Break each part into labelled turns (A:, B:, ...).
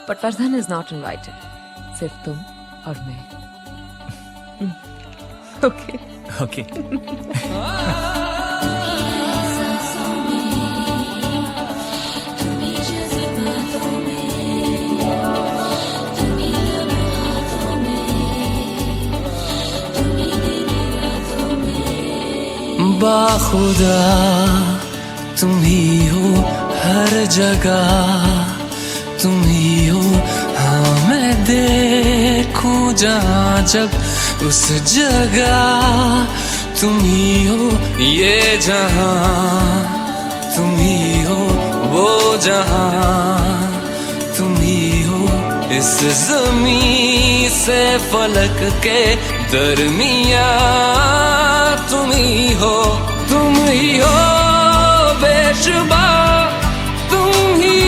A: But Fardhan is not invited. सिर्फ तुम और मैं. Okay.
B: ओके बाखुदा तुम ही हो हर जगह, तुम ही हो हाँ मैं देखूं जहाँ जब उस जगह, तुम ही हो ये जहाँ, तुम ही हो वो जहाँ, तुम ही हो इस ज़मीं से फलक के दरमिया, तुम ही हो बेशुबा, तुम ही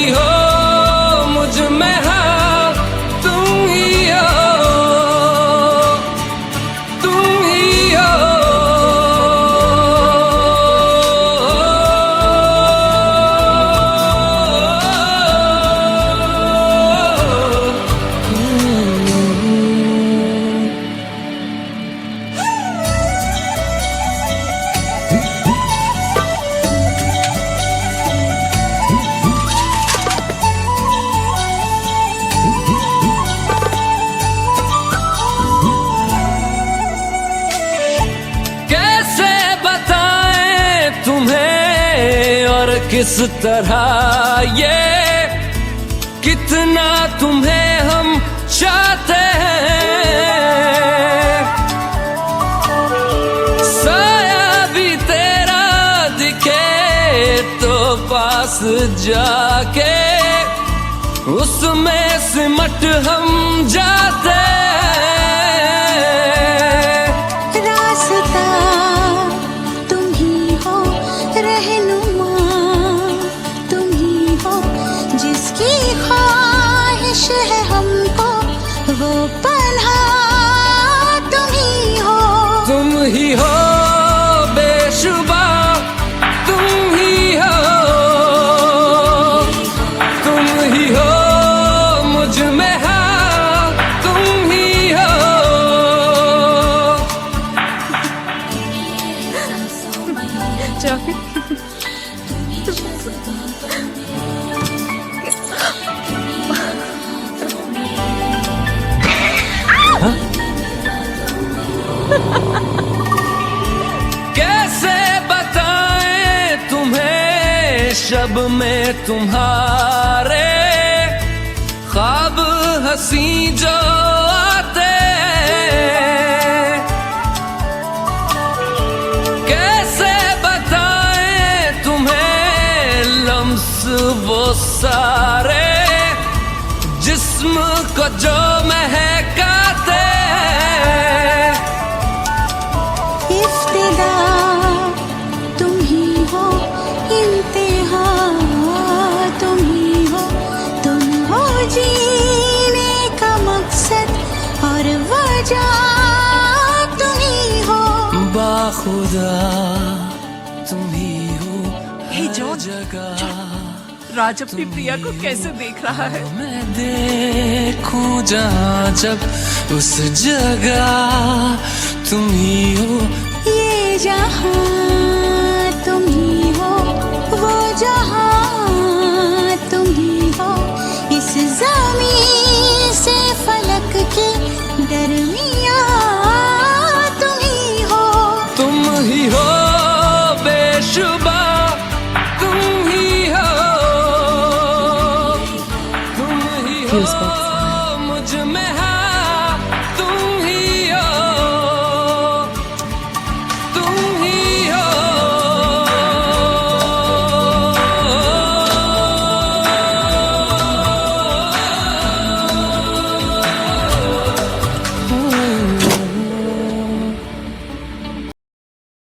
B: हो मुझ में हाँ, तुम ही हो. किस तरह ये कितना तुम्हें हम चाहते हैं, साया भी तेरा दिखे तो पास जाके उसमें सिमट हम जाते हैं.
C: रास्ता तुम ही हो, रहनुमा जिसकी ख्वाहिश है हमको वो पन्हा, तुम ही हो बेशुबा, तुम ही हो मुझ में हाँ, तुम ही हो. कैसे बताएं तुम्हें शब में तुम्हारे ख्वाब हंसी जो आते, कैसे बताएं तुम्हें लम्स वो सारे जिस्म को जो महकाते. इफ्तिदा तुम ही हो, इंतहा तुम हो जीने का मकसद और वजह, तुम ही हो
B: बाखुदा, तुम ही हो
A: Hey John, राज अपनी प्रिया को कैसे देख रहा है.
B: मैं देखूं जहाँ जब उस जगह, तुम ही हो
C: ये जहाँ, तुम ही हो वो जहाँ, तुम ही हो इस ज़मीं से फलक के दरमिया.